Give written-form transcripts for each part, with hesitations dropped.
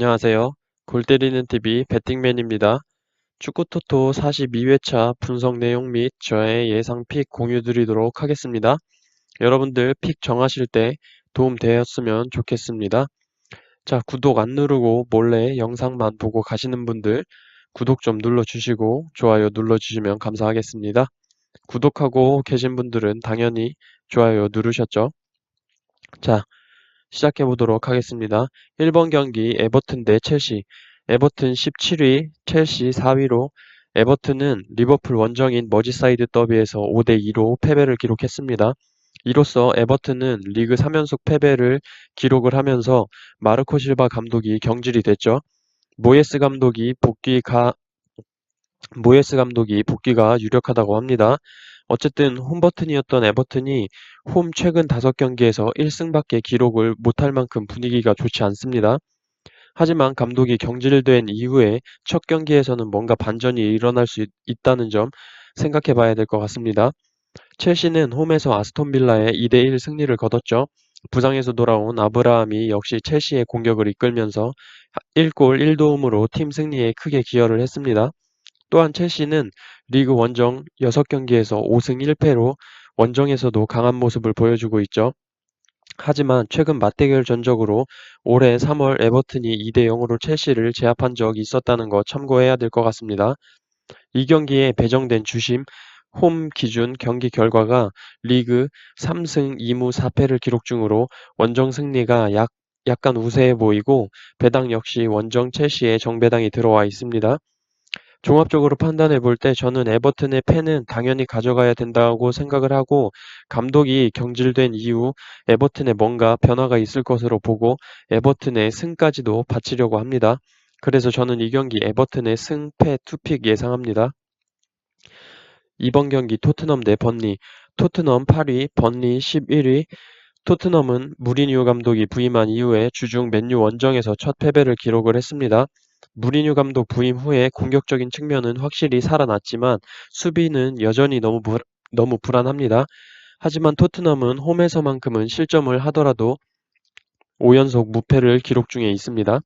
안녕하세요. 골 때리는 TV 배팅맨입니다. 축구토토 42회차 분석 내용 및 저의 예상 픽 공유 드리도록 하겠습니다. 여러분들 픽 정하실 때 도움 되었으면 좋겠습니다. 자, 구독 안 누르고 몰래 영상만 보고 가시는 분들 구독 좀 눌러주시고 좋아요 눌러주시면 감사하겠습니다. 구독하고 계신 분들은 당연히 좋아요 누르셨죠? 자, 시작해 보도록 하겠습니다. 1번 경기 에버튼 대 첼시. 에버튼 17위, 첼시 4위로 에버튼은 리버풀 원정인 머지사이드 더비에서 5대2로 패배를 기록했습니다. 이로써 에버튼은 리그 3연속 패배를 기록을 하면서 마르코 실바 감독이 경질이 됐죠. 모예스 감독이 복귀가 모예스 감독이 복귀가 유력하다고 합니다. 어쨌든 홈버튼이었던 에버튼이 홈 최근 5경기에서 1승밖에 기록을 못할 만큼 분위기가 좋지 않습니다. 하지만 감독이 경질된 이후에 첫 경기에서는 뭔가 반전이 일어날 수 있다는 점 생각해 봐야 될 것 같습니다. 첼시는 홈에서 아스톤 빌라에 2대1 승리를 거뒀죠. 부상에서 돌아온 아브라함이 역시 첼시의 공격을 이끌면서 1골 1도움으로 팀 승리에 크게 기여를 했습니다. 또한 첼시는 리그 원정 6경기에서 5승 1패로 원정에서도 강한 모습을 보여주고 있죠. 하지만 최근 맞대결 전적으로 올해 3월 에버튼이 2대0으로 첼시를 제압한 적이 있었다는 거 참고해야 될 것 같습니다. 이 경기에 배정된 주심 홈 기준 경기 결과가 리그 3승 2무 4패를 기록 중으로 원정 승리가 약간 우세해 보이고 배당 역시 원정 첼시에 정배당이 들어와 있습니다. 종합적으로 판단해 볼 때 저는 에버튼의 패는 당연히 가져가야 된다고 생각을 하고 감독이 경질된 이후 에버튼에 뭔가 변화가 있을 것으로 보고 에버튼의 승까지도 바치려고 합니다. 그래서 저는 이 경기 에버튼의 승패 투픽 예상합니다. 이번 경기 토트넘 대 번리. 토트넘 8위, 번리 11위. 토트넘은 무리뉴 감독이 부임한 이후에 주중 맨유 원정에서 첫 패배를 기록을 했습니다. 무리뉴 감독 부임 후에 공격적인 측면은 확실히 살아났지만 수비는 여전히 너무 불안합니다. 하지만 토트넘은 홈에서만큼은 실점을 하더라도 5연속 무패를 기록 중에 있습니다.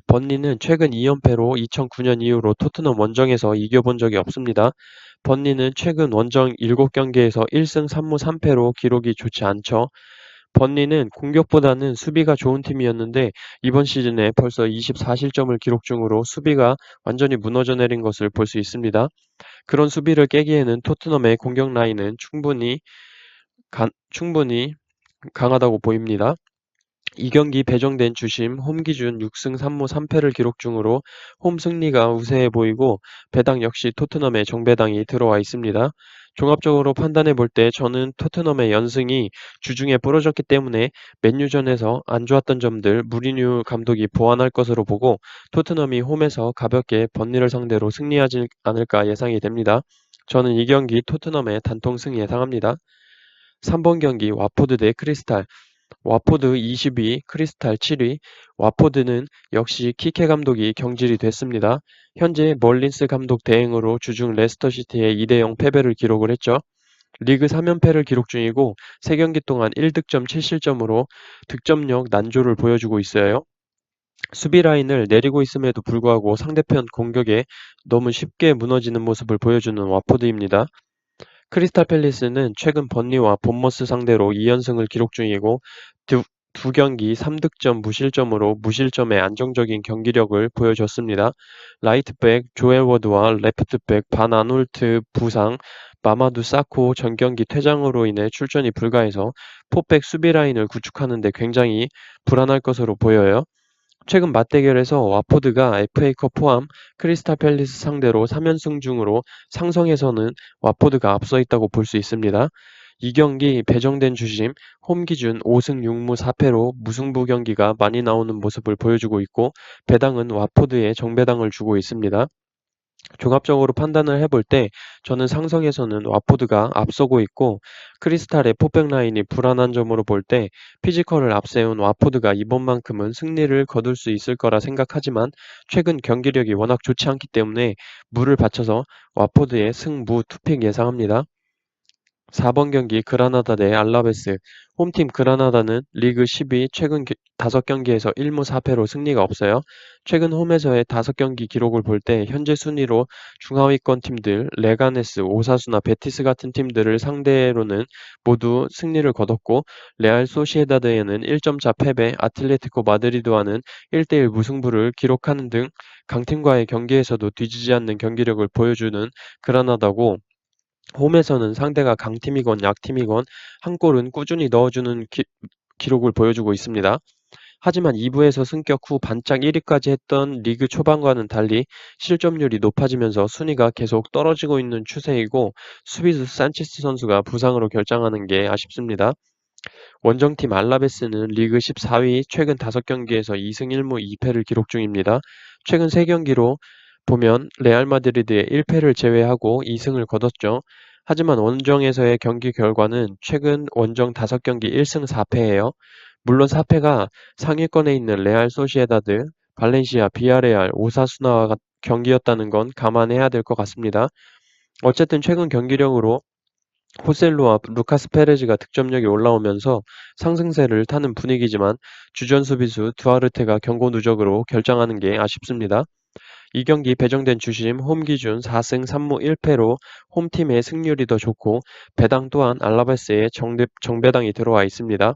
번리는 최근 2연패로 2009년 이후로 토트넘 원정에서 이겨본 적이 없습니다. 번리는 최근 원정 7경기에서 1승 3무 3패로 기록이 좋지 않죠. 번리는 공격보다는 수비가 좋은 팀이었는데 이번 시즌에 벌써 24실점을 기록 중으로 수비가 완전히 무너져 내린 것을 볼 수 있습니다. 그런 수비를 깨기에는 토트넘의 공격 라인은 충분히 강하다고 보입니다. 이 경기 배정된 주심 홈 기준 6승 3무 3패를 기록 중으로 홈 승리가 우세해 보이고 배당 역시 토트넘의 정배당이 들어와 있습니다. 종합적으로 판단해 볼 때 저는 토트넘의 연승이 주중에 부러졌기 때문에 맨유전에서 안 좋았던 점들 무리뉴 감독이 보완할 것으로 보고 토트넘이 홈에서 가볍게 번리를 상대로 승리하지 않을까 예상이 됩니다. 저는 이 경기 토트넘의 단통승 예상합니다. 3번 경기 와포드 대 크리스탈. 와포드 20위, 크리스탈 7위. 와포드는 역시 키케 감독이 경질이 됐습니다. 현재 멀린스 감독 대행으로 주중 레스터시티에 2대0 패배를 기록을 했죠. 리그 3연패를 기록 중이고 3경기 동안 1득점 7실점으로 득점력 난조를 보여주고 있어요. 수비 라인을 내리고 있음에도 불구하고 상대편 공격에 너무 쉽게 무너지는 모습을 보여주는 와포드입니다. 크리스탈 팰리스는 최근 번리와 본머스 상대로 2연승을 기록 중이고 두 경기 3득점 무실점으로 무실점의 안정적인 경기력을 보여줬습니다. 라이트백 조엘 워드와 레프트백 반 아놀트 부상, 마마두 사코 전 경기 퇴장으로 인해 출전이 불가해서 포백 수비 라인을 구축하는 데 굉장히 불안할 것으로 보여요. 최근 맞대결에서 와포드가 FA컵 포함 크리스탈 팰리스 상대로 3연승 중으로 상성에서는 와포드가 앞서 있다고 볼 수 있습니다. 이 경기 배정된 주심 홈 기준 5승 6무 4패로 무승부 경기가 많이 나오는 모습을 보여주고 있고 배당은 와포드에 정배당을 주고 있습니다. 종합적으로 판단을 해볼 때 저는 상성에서는 와포드가 앞서고 있고 크리스탈의 포백 라인이 불안한 점으로 볼 때 피지컬을 앞세운 와포드가 이번만큼은 승리를 거둘 수 있을 거라 생각하지만 최근 경기력이 워낙 좋지 않기 때문에 무를 받쳐서 와포드의 승무 투픽 예상합니다. 4번 경기 그라나다 대 알라베스. 홈팀 그라나다는 리그 12 최근 5경기에서 1무 4패로 승리가 없어요. 최근 홈에서의 5경기 기록을 볼 때 현재 순위로 중하위권 팀들 레가네스, 오사수나 베티스 같은 팀들을 상대로는 모두 승리를 거뒀고 레알 소시에다드에는 1점차 패배, 아틀레티코 마드리드와는 1대1 무승부를 기록하는 등 강팀과의 경기에서도 뒤지지 않는 경기력을 보여주는 그라나다고 홈에서는 상대가 강팀이건 약팀이건 한 골은 꾸준히 넣어주는 기록을 보여주고 있습니다. 하지만 2부에서 승격 후 반짝 1위까지 했던 리그 초반과는 달리 실점률이 높아지면서 순위가 계속 떨어지고 있는 추세이고 수비수 산체스 선수가 부상으로 결장하는 게 아쉽습니다. 원정팀 알라베스는 리그 14위 최근 5경기에서 2승 1무 2패를 기록 중입니다. 최근 3경기로 보면 레알 마드리드의 1패를 제외하고 2승을 거뒀죠. 하지만 원정에서의 경기 결과는 최근 원정 5경기 1승 4패예요. 물론 4패가 상위권에 있는 레알 소시에다드, 발렌시아, 비아레알, 오사수나와 경기였다는 건 감안해야 될 것 같습니다. 어쨌든 최근 경기력으로 호셀루와 루카스 페레즈가 득점력이 올라오면서 상승세를 타는 분위기지만 주전 수비수 두아르테가 경고 누적으로 결장하는 게 아쉽습니다. 이 경기 배정된 주심 홈 기준 4승 3무 1패로 홈팀의 승률이 더 좋고 배당 또한 알라베스의 정배당이 들어와 있습니다.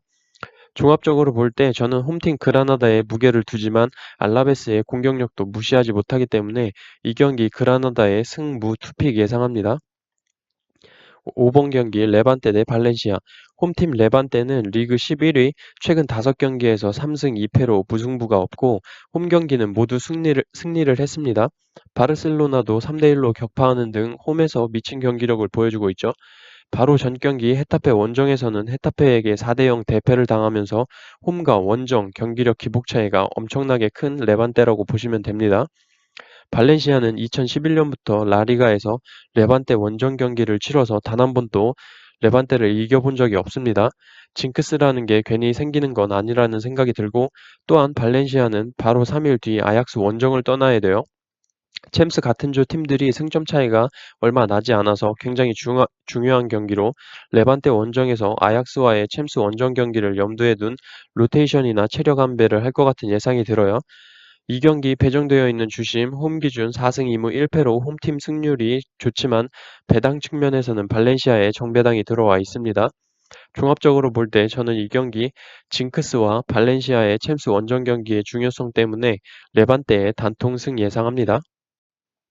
종합적으로 볼 때 저는 홈팀 그라나다에 무게를 두지만 알라베스의 공격력도 무시하지 못하기 때문에 이 경기 그라나다의 승무 투픽 예상합니다. 5번 경기 레반테 대 발렌시아. 홈팀 레반테는 리그 11위 최근 5경기에서 3승 2패로 무승부가 없고 홈 경기는 모두 승리를 했습니다. 바르셀로나도 3대1로 격파하는 등 홈에서 미친 경기력을 보여주고 있죠. 바로 전 경기 헤타페 원정에서는 헤타페에게 4대0 대패를 당하면서 홈과 원정 경기력 기복 차이가 엄청나게 큰 레반테라고 보시면 됩니다. 발렌시아는 2011년부터 라리가에서 레반테 원정 경기를 치러서 단 한 번도 레반테를 이겨본 적이 없습니다. 징크스라는 게 괜히 생기는 건 아니라는 생각이 들고 또한 발렌시아는 바로 3일 뒤 아약스 원정을 떠나야 돼요. 챔스 같은 조 팀들이 승점 차이가 얼마 나지 않아서 굉장히 중요한 경기로 레반테 원정에서 아약스와의 챔스 원정 경기를 염두에 둔 로테이션이나 체력 안배를 할 것 같은 예상이 들어요. 이 경기 배정되어 있는 주심 홈 기준 4승 2무 1패로 홈팀 승률이 좋지만 배당 측면에서는 발렌시아에 정배당이 들어와 있습니다. 종합적으로 볼 때 저는 이 경기 징크스와 발렌시아의 챔스 원정 경기의 중요성 때문에 레반테의 단통승 예상합니다.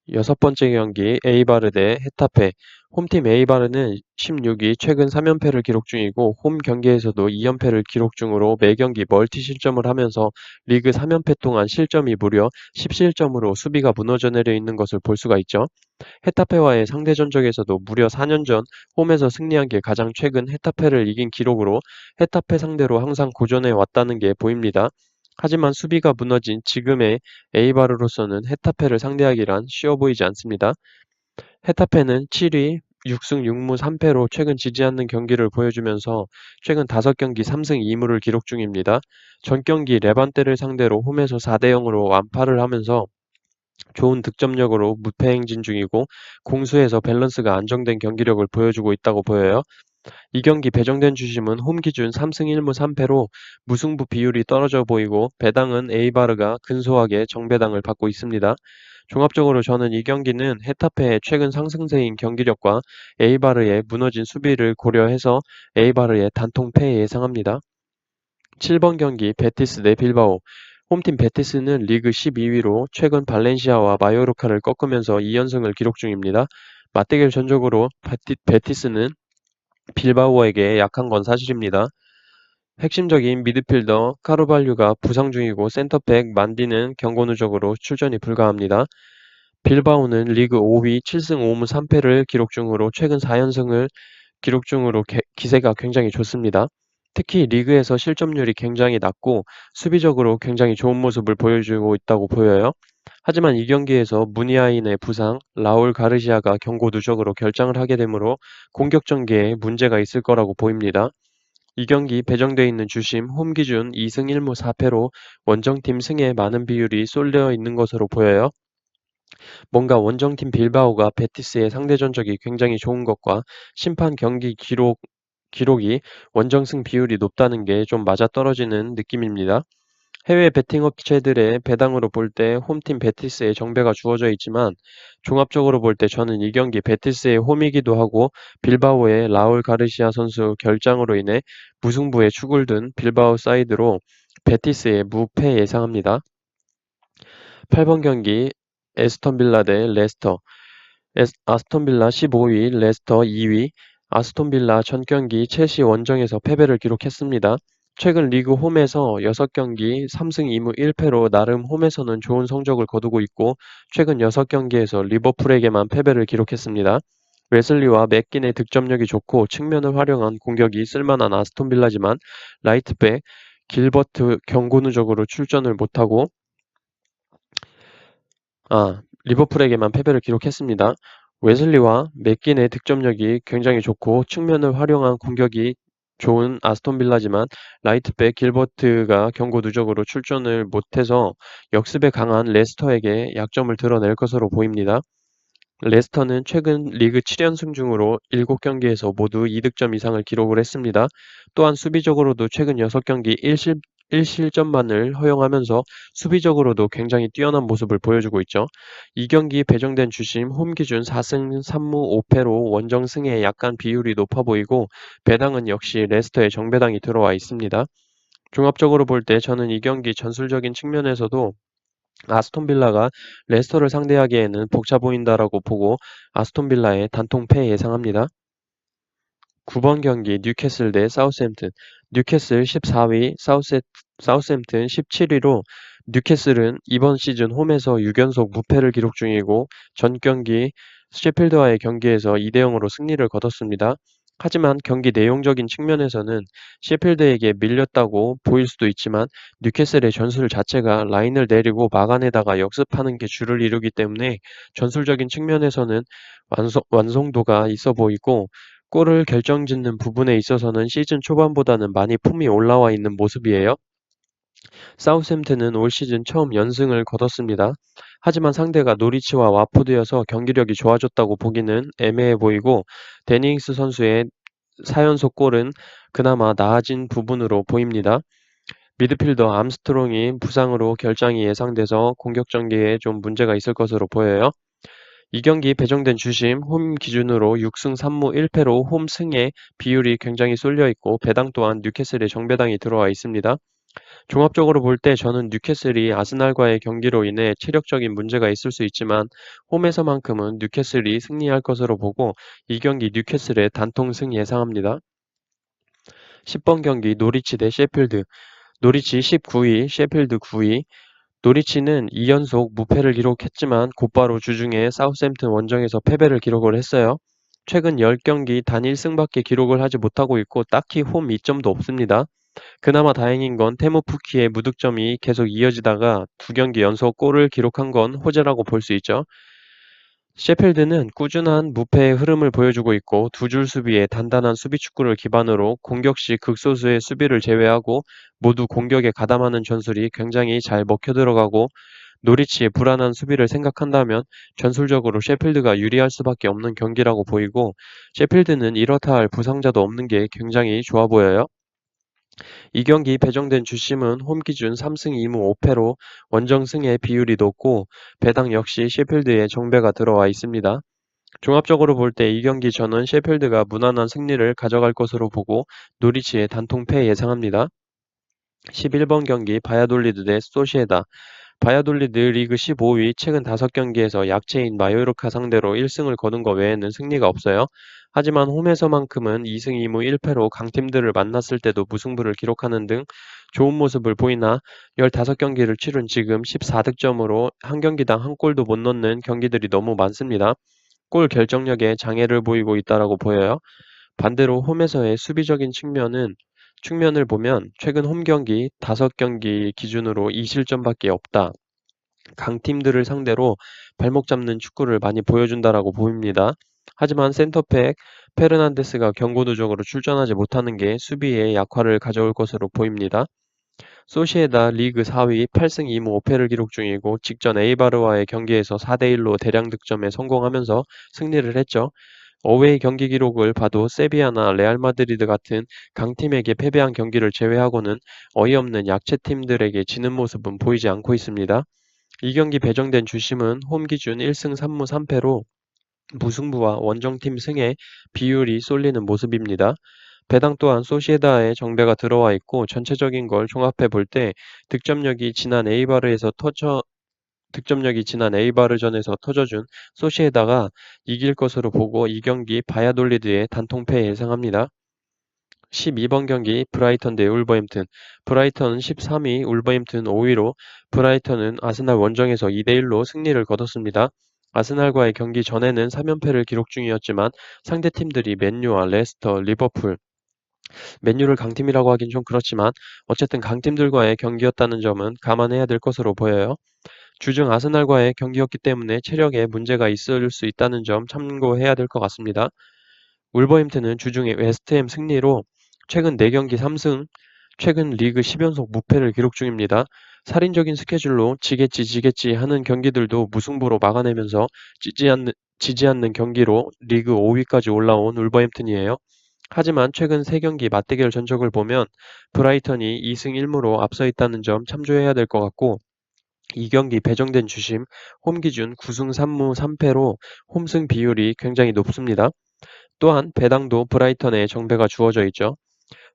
6번째 경기 에이바르 대 헤타페. 홈팀 에이바르는 16위 최근 3연패를 기록 중이고 홈 경기에서도 2연패를 기록 중으로 매경기 멀티 실점을 하면서 리그 3연패 동안 실점이 무려 17점으로 수비가 무너져 내려 있는 것을 볼 수가 있죠. 헤타페와의 상대 전적에서도 무려 4년 전 홈에서 승리한 게 가장 최근 헤타페를 이긴 기록으로 헤타페 상대로 항상 고전해 왔다는 게 보입니다. 하지만 수비가 무너진 지금의 에이바르로서는 헤타페를 상대하기란 쉬워 보이지 않습니다. 헤타페는 7위 6승 6무 3패로 최근 지지 않는 경기를 보여주면서 최근 5경기 3승 2무를 기록 중입니다. 전 경기 레반테를 상대로 홈에서 4대0으로 완파를 하면서 좋은 득점력으로 무패 행진 중이고 공수에서 밸런스가 안정된 경기력을 보여주고 있다고 보여요. 이 경기 배정된 주심은 홈 기준 3승 1무 3패로 무승부 비율이 떨어져 보이고 배당은 에이바르가 근소하게 정배당을 받고 있습니다. 종합적으로 저는 이 경기는 헤타페의 최근 상승세인 경기력과 에이바르의 무너진 수비를 고려해서 에이바르의 단통패 예상합니다. 7번 경기 베티스 대 빌바오. 홈팀 베티스는 리그 12위로 최근 발렌시아와 마요르카를 꺾으면서 2연승을 기록 중입니다. 맞대결 전적으로 베티스는 빌바오에게 약한 건 사실입니다. 핵심적인 미드필더 카르발류가 부상 중이고 센터백 만디는 경고 누적으로 출전이 불가합니다. 빌바오는 리그 5위 7승 5무 3패를 기록 중으로 최근 4연승을 기록 중으로 기세가 굉장히 좋습니다. 특히 리그에서 실점률이 굉장히 낮고 수비적으로 굉장히 좋은 모습을 보여주고 있다고 보여요. 하지만 이 경기에서 무니아인의 부상, 라울 가르시아가 경고 누적으로 결장을 하게 되므로 공격 전개에 문제가 있을 거라고 보입니다. 이 경기 배정돼 있는 주심 홈 기준 2승 1무 4패로 원정팀 승에 많은 비율이 쏠려 있는 것으로 보여요. 뭔가 원정팀 빌바오가 베티스의 상대 전적이 굉장히 좋은 것과 심판 경기 기록이 원정승 비율이 높다는 게 좀 맞아떨어지는 느낌입니다. 해외 베팅 업체들의 배당으로 볼 때 홈팀 베티스에 정배가 주어져 있지만 종합적으로 볼 때 저는 이 경기 베티스의 홈이기도 하고 빌바오의 라울 가르시아 선수 결장으로 인해 무승부에 축을 둔 빌바오 사이드로 베티스의 무패 예상합니다. 8번 경기 에스턴 빌라 대 레스터. 아스톤 빌라 15위, 레스터 2위. 아스톤 빌라 전 경기 첼시 원정에서 패배를 기록했습니다. 최근 리그 홈에서 6경기 3승 2무 1패로 나름 홈에서는 좋은 성적을 거두고 있고 최근 6경기에서 리버풀에게만 패배를 기록했습니다. 웨슬리와 맥긴의 득점력이 좋고 측면을 활용한 공격이 쓸만한 아스톤 빌라지만 라이트백 길버트 경고 누적으로 출전을 못하고 리버풀에게만 패배를 기록했습니다. 웨슬리와 맥긴의 득점력이 굉장히 좋고 측면을 활용한 공격이 좋은 아스톤 빌라지만 라이트백 길버트가 경고 누적으로 출전을 못해서 역습에 강한 레스터에게 약점을 드러낼 것으로 보입니다. 레스터는 최근 리그 7연승 중으로 7경기에서 모두 2득점 이상을 기록을 했습니다. 또한 수비적으로도 최근 6경기 1실점만을 허용하면서 수비적으로도 굉장히 뛰어난 모습을 보여주고 있죠. 이 경기 배정된 주심 홈 기준 4승 3무 5패로 원정 승에 약간 비율이 높아 보이고 배당은 역시 레스터의 정배당이 들어와 있습니다. 종합적으로 볼 때 저는 이 경기 전술적인 측면에서도 아스톤 빌라가 레스터를 상대하기에는 벅차 보인다라고 보고 아스톤 빌라의 단통패 예상합니다. 9번 경기 뉴캐슬 대 사우스햄튼. 뉴캐슬 14위, 사우스햄튼 17위로 뉴캐슬은 이번 시즌 홈에서 6연속 무패를 기록 중이고 전 경기 셰필드와의 경기에서 2대 0으로 승리를 거뒀습니다. 하지만 경기 내용적인 측면에서는 셰필드에게 밀렸다고 보일 수도 있지만 뉴캐슬의 전술 자체가 라인을 내리고 막아내다가 역습하는 게 주를 이루기 때문에 전술적인 측면에서는 완성도가 있어 보이고 골을 결정짓는 부분에 있어서는 시즌 초반보다는 많이 폼이 올라와 있는 모습이에요. 사우스햄튼은 올 시즌 처음 연승을 거뒀습니다. 하지만 상대가 노리치와 와포드여서 경기력이 좋아졌다고 보기는 애매해 보이고 데니잉스 선수의 4연속 골은 그나마 나아진 부분으로 보입니다. 미드필더 암스트롱이 부상으로 결장이 예상돼서 공격 전개에 좀 문제가 있을 것으로 보여요. 이 경기 배정된 주심 홈 기준으로 6승 3무 1패로 홈 승의 비율이 굉장히 쏠려 있고 배당 또한 뉴캐슬의 정배당이 들어와 있습니다. 종합적으로 볼 때 저는 뉴캐슬이 아스날과의 경기로 인해 체력적인 문제가 있을 수 있지만 홈에서만큼은 뉴캐슬이 승리할 것으로 보고 이 경기 뉴캐슬의 단통승 예상합니다. 10번 경기 노리치 대 셰필드. 노리치 19위, 셰필드 9위. 노리치는 2연속 무패를 기록했지만 곧바로 주중에 사우스햄튼 원정에서 패배를 기록을 했어요. 최근 10경기 단 1승밖에 기록을 하지 못하고 있고 딱히 홈 이점도 없습니다. 그나마 다행인 건 테무 푸키의 무득점이 계속 이어지다가 2경기 연속 골을 기록한 건 호재라고 볼 수 있죠. 셰필드는 꾸준한 무패의 흐름을 보여주고 있고 두 줄 수비의 단단한 수비 축구를 기반으로 공격 시 극소수의 수비를 제외하고 모두 공격에 가담하는 전술이 굉장히 잘 먹혀 들어가고 노리치의 불안한 수비를 생각한다면 전술적으로 셰필드가 유리할 수밖에 없는 경기라고 보이고 셰필드는 이렇다 할 부상자도 없는 게 굉장히 좋아 보여요. 이 경기 배정된 주심은 홈 기준 3승 2무 5패로 원정 승의 비율이 높고 배당 역시 셰필드에 정배가 들어와 있습니다. 종합적으로 볼 때 이 경기 저는 셰필드가 무난한 승리를 가져갈 것으로 보고 노리치의 단통패 예상합니다. 11번 경기 바야돌리드 대 소시에다. 바야돌리드 리그 15위 최근 5경기에서 약체인 마요르카 상대로 1승을 거둔 것 외에는 승리가 없어요. 하지만 홈에서만큼은 2승 2무 1패로 강팀들을 만났을 때도 무승부를 기록하는 등 좋은 모습을 보이나 15경기를 치른 지금 14득점으로 한 경기당 한 골도 못 넣는 경기들이 너무 많습니다. 골 결정력에 장애를 보이고 있다라고 보여요. 반대로 홈에서의 수비적인 측면을 보면 최근 홈 경기 5경기 기준으로 2실점밖에 없다. 강팀들을 상대로 발목 잡는 축구를 많이 보여준다라고 보입니다. 하지만 센터백 페르난데스가 경고 누적으로 출전하지 못하는 게 수비에 약화를 가져올 것으로 보입니다. 소시에다 리그 4위 8승 2무 5패를 기록 중이고 직전 에이바르와의 경기에서 4대1로 대량 득점에 성공하면서 승리를 했죠. 어웨이 경기 기록을 봐도 세비야나 레알 마드리드 같은 강팀에게 패배한 경기를 제외하고는 어이없는 약체팀들에게 지는 모습은 보이지 않고 있습니다. 이 경기 배정된 주심은 홈 기준 1승 3무 3패로 무승부와 원정팀 승에 비율이 쏠리는 모습입니다. 배당 또한 소시에다의 정배가 들어와 있고 전체적인 걸 종합해 볼 때 득점력이 지난 에이바르전에서 터져준 소시에다가 이길 것으로 보고 이 경기 바야돌리드의 단통패 예상합니다. 12번 경기 브라이턴 대 울버햄튼. 브라이턴은 13위, 울버햄튼 5위로 브라이턴은 아스날 원정에서 2대1로 승리를 거뒀습니다. 아스날과의 경기 전에는 3연패를 기록 중이었지만 상대 팀들이 맨유와 레스터, 리버풀, 맨유를 강팀이라고 하긴 좀 그렇지만 어쨌든 강팀들과의 경기였다는 점은 감안해야 될 것으로 보여요. 주중 아스날과의 경기였기 때문에 체력에 문제가 있을 수 있다는 점 참고해야 될 것 같습니다. 울버햄튼은 주중에 웨스트햄 승리로 최근 4경기 3승, 최근 리그 10연속 무패를 기록 중입니다. 살인적인 스케줄로 지겠지 하는 경기들도 무승부로 막아내면서 지지 않는 경기로 리그 5위까지 올라온 울버햄튼이에요. 하지만 최근 3경기 맞대결 전적을 보면 브라이턴이 2승 1무로 앞서 있다는 점 참조해야 될 것 같고 이 경기 배정된 주심 홈 기준 9승 3무 3패로 홈승 비율이 굉장히 높습니다. 또한 배당도 브라이턴에 정배가 주어져 있죠.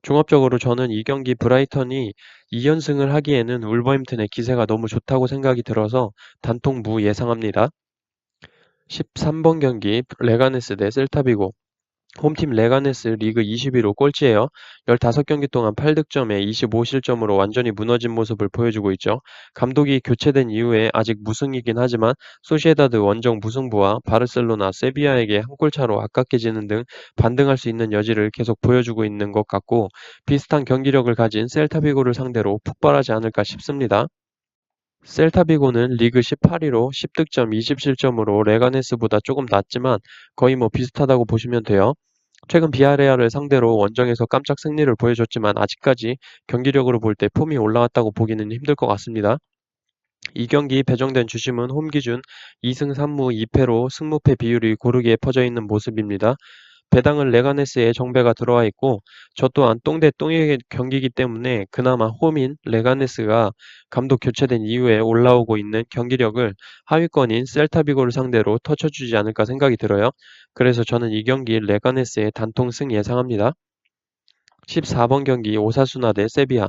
종합적으로 저는 이 경기 브라이턴이 2연승을 하기에는 울버햄튼의 기세가 너무 좋다고 생각이 들어서 단통 무 예상합니다. 13번 경기 레가네스 대 셀타비고. 홈팀 레가네스 리그 20위로 꼴찌예요. 15경기 동안 8득점에 25실점으로 완전히 무너진 모습을 보여주고 있죠. 감독이 교체된 이후에 아직 무승이긴 하지만 소시에다드 원정 무승부와 바르셀로나, 세비야에게 한 골차로 아깝게 지는 등 반등할 수 있는 여지를 계속 보여주고 있는 것 같고 비슷한 경기력을 가진 셀타비고를 상대로 폭발하지 않을까 싶습니다. 셀타비고는 리그 18위로 10득점 20실점으로 레가네스보다 조금 낮지만 거의 비슷하다고 보시면 돼요. 최근 비아레알을 상대로 원정에서 깜짝 승리를 보여줬지만 아직까지 경기력으로 볼 때 폼이 올라왔다고 보기는 힘들 것 같습니다. 이 경기 배정된 주심은 홈 기준 2승 3무 2패로 승무패 비율이 고르게 퍼져 있는 모습입니다. 배당은 레가네스에 정배가 들어와 있고 저 또한 똥대 똥의 경기이기 때문에 그나마 홈인 레가네스가 감독 교체된 이후에 올라오고 있는 경기력을 하위권인 셀타비고를 상대로 터쳐주지 않을까 생각이 들어요. 그래서 저는 이 경기 레가네스의 단통승 예상합니다. 14번 경기 오사수나 대 세비야.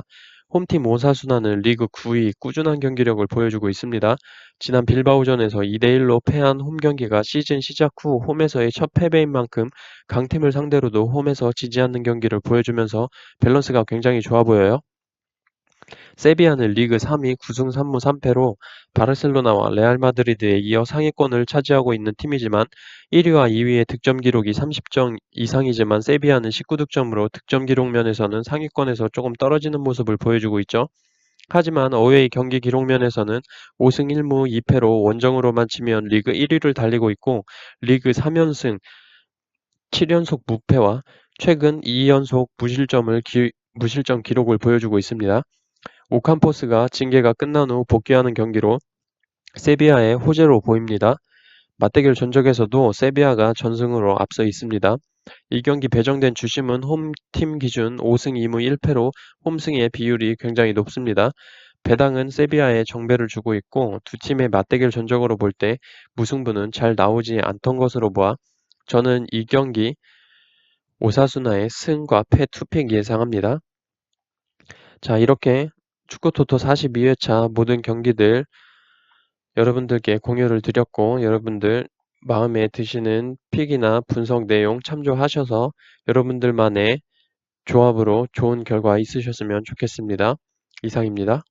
홈팀 오사수나는 리그 9위 꾸준한 경기력을 보여주고 있습니다. 지난 빌바오전에서 2대1로 패한 홈 경기가 시즌 시작 후 홈에서의 첫 패배인 만큼 강팀을 상대로도 홈에서 지지 않는 경기를 보여주면서 밸런스가 굉장히 좋아 보여요. 세비야는 리그 3위 9승 3무 3패로 바르셀로나와 레알 마드리드에 이어 상위권을 차지하고 있는 팀이지만 1위와 2위의 득점 기록이 30점 이상이지만 세비야는 19득점으로 득점 기록 면에서는 상위권에서 조금 떨어지는 모습을 보여주고 있죠. 하지만 어웨이 경기 기록 면에서는 5승 1무 2패로 원정으로만 치면 리그 1위를 달리고 있고 리그 3연승 7연속 무패와 최근 2연속 무실점 기록을 보여주고 있습니다. 오캄포스가 징계가 끝난 후 복귀하는 경기로 세비야의 호재로 보입니다. 맞대결 전적에서도 세비야가 전승으로 앞서 있습니다. 이 경기 배정된 주심은 홈팀 기준 5승 2무 1패로 홈승의 비율이 굉장히 높습니다. 배당은 세비야에 정배를 주고 있고 두 팀의 맞대결 전적으로 볼 때 무승부는 잘 나오지 않던 것으로 보아 저는 이 경기 오사수나의 승과 패 투픽 예상합니다. 자, 이렇게 축구토토 42회차 모든 경기들 여러분들께 공유를 드렸고 여러분들 마음에 드시는 픽이나 분석 내용 참조하셔서 여러분들만의 조합으로 좋은 결과 있으셨으면 좋겠습니다. 이상입니다.